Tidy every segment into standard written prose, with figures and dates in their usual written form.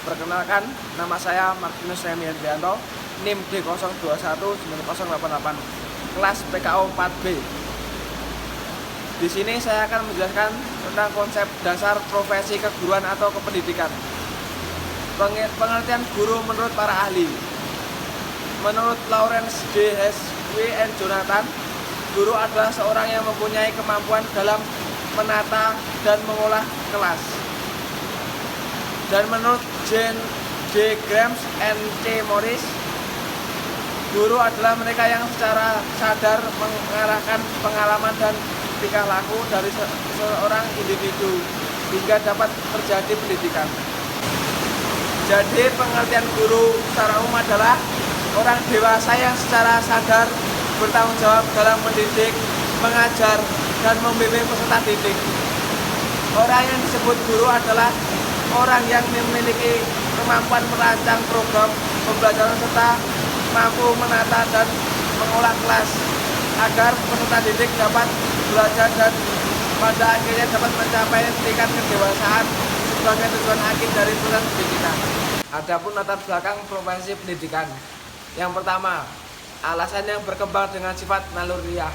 Perkenalkan, nama saya Martinus Remy Hendrianto, NIM D021988, kelas PKO 4B. Di sini saya akan menjelaskan tentang konsep dasar profesi keguruan atau kependidikan. Pengertian guru menurut para ahli. Menurut Lawrence D. Hess, W. N. Jonathan, guru adalah seorang yang mempunyai kemampuan dalam menata dan mengolah kelas. Dan menurut Jane D. Grams and C. Morris, guru adalah mereka yang secara sadar mengarahkan pengalaman dan tingkah laku dari seorang individu hingga dapat terjadi pendidikan. Jadi pengertian guru secara umum adalah orang dewasa yang secara sadar bertanggung jawab dalam mendidik, mengajar, dan membimbing peserta didik. Orang yang disebut guru adalah orang yang memiliki kemampuan merancang program pembelajaran serta mampu menata dan mengolah kelas agar peserta didik dapat belajar dan pada akhirnya dapat mencapai tingkat kedewasaan sebagai tujuan akhir dari proses pendidikan. Adapun latar belakang profesi pendidikan. Yang pertama, alasan yang berkembang dengan sifat naluriah,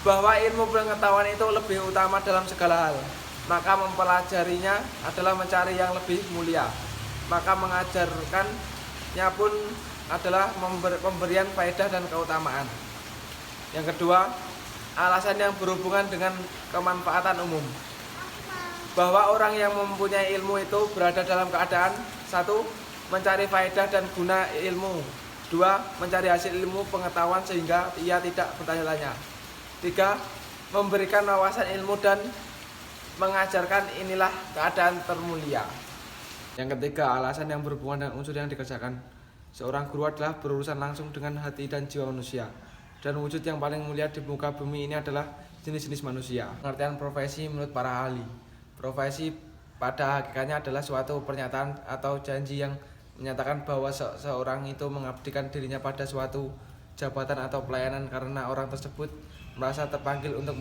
bahwa ilmu pengetahuan itu lebih utama dalam segala hal, maka mempelajarinya adalah mencari yang lebih mulia, maka mengajarkannya pun adalah pemberian faedah dan keutamaan. Yang kedua, alasan yang berhubungan dengan kemanfaatan umum, bahwa orang yang mempunyai ilmu itu berada dalam keadaan 1. Mencari faedah dan guna ilmu, 2. Mencari hasil ilmu pengetahuan sehingga ia tidak bertanya-tanya, 3. Memberikan wawasan ilmu dan mengajarkan inilah keadaan termulia. Yang ketiga, alasan yang berhubungan dengan unsur yang dikerjakan. Seorang guru adalah berurusan langsung dengan hati dan jiwa manusia, dan wujud yang paling mulia di muka bumi ini adalah jenis-jenis manusia. Pengertian profesi menurut para ahli. Profesi pada hakikatnya adalah suatu pernyataan atau janji yang menyatakan bahwa seorang itu mengabdikan dirinya pada suatu jabatan atau pelayanan karena orang tersebut merasa terpanggil untuk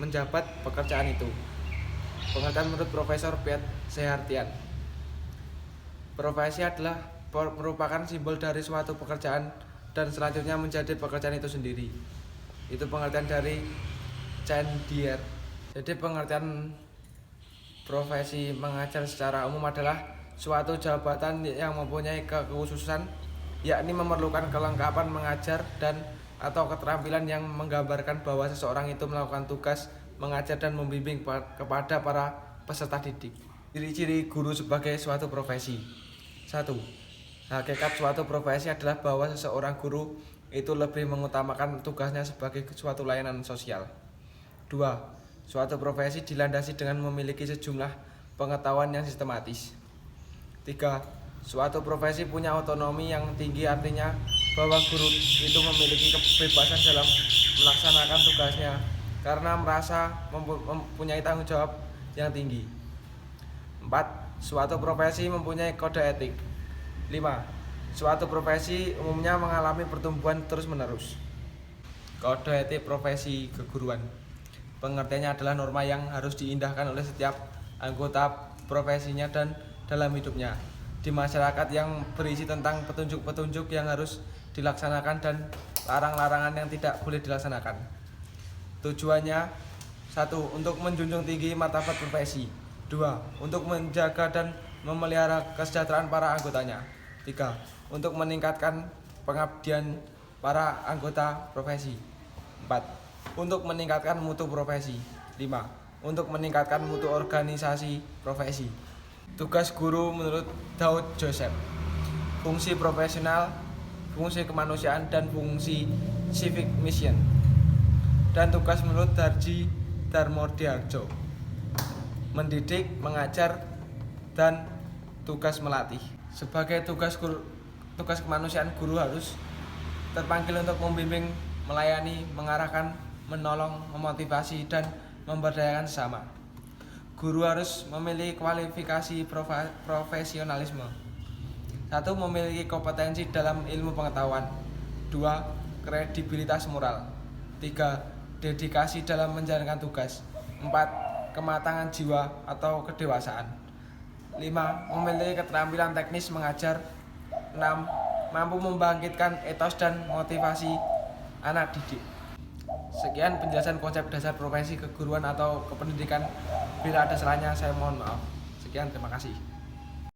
menjabat pekerjaan itu. Pengertian menurut Profesor Piet Sehartian. Profesi adalah merupakan simbol dari suatu pekerjaan dan selanjutnya menjadi pekerjaan itu sendiri. Itu pengertian dari Chan Dier. Jadi pengertian profesi mengajar secara umum adalah suatu jabatan yang mempunyai kekhususan, yakni memerlukan kelengkapan mengajar dan atau keterampilan yang menggambarkan bahwa seseorang itu melakukan tugas mengajar dan membimbing kepada para peserta didik. Ciri-ciri guru sebagai suatu profesi. 1. Hakikat suatu profesi adalah bahwa seseorang guru itu lebih mengutamakan tugasnya sebagai suatu layanan sosial. 2. Suatu profesi dilandasi dengan memiliki sejumlah pengetahuan yang sistematis. 3. Suatu profesi punya otonomi yang tinggi, artinya bahwa guru itu memiliki kebebasan dalam melaksanakan tugasnya karena merasa mempunyai tanggung jawab yang tinggi. 4. Suatu profesi mempunyai kode etik. 5. Suatu profesi umumnya mengalami pertumbuhan terus-menerus. Kode etik profesi keguruan. Pengertiannya adalah norma yang harus diindahkan oleh setiap anggota profesinya dan dalam hidupnya di masyarakat, yang berisi tentang petunjuk-petunjuk yang harus dilaksanakan dan larang-larangan yang tidak boleh dilaksanakan. Tujuannya: 1. Untuk menjunjung tinggi martabat profesi. 2. Untuk menjaga dan memelihara kesejahteraan para anggotanya. 3. Untuk meningkatkan pengabdian para anggota profesi. 4. Untuk meningkatkan mutu profesi. 5. Untuk meningkatkan mutu organisasi profesi. Tugas guru menurut Daud Joseph. Fungsi profesional, fungsi kemanusiaan, dan fungsi civic mission. Dan tugas menurut Darji Darmodiarjo. Mendidik, mengajar, dan tugas melatih. Sebagai tugas kemanusiaan, guru harus terpanggil untuk membimbing, melayani, mengarahkan, menolong, memotivasi, dan memberdayakan sesama. Guru harus memiliki kualifikasi profesionalisme. 1. Memiliki kompetensi dalam ilmu pengetahuan. 2. Kredibilitas moral. 3. Dedikasi dalam menjalankan tugas. 4. Kematangan jiwa atau kedewasaan. 5. Memiliki keterampilan teknis mengajar. 6. Mampu membangkitkan etos dan motivasi anak didik. Sekian penjelasan konsep dasar profesi keguruan atau kependidikan. Bila ada salahnya saya mohon maaf. Sekian, terima kasih.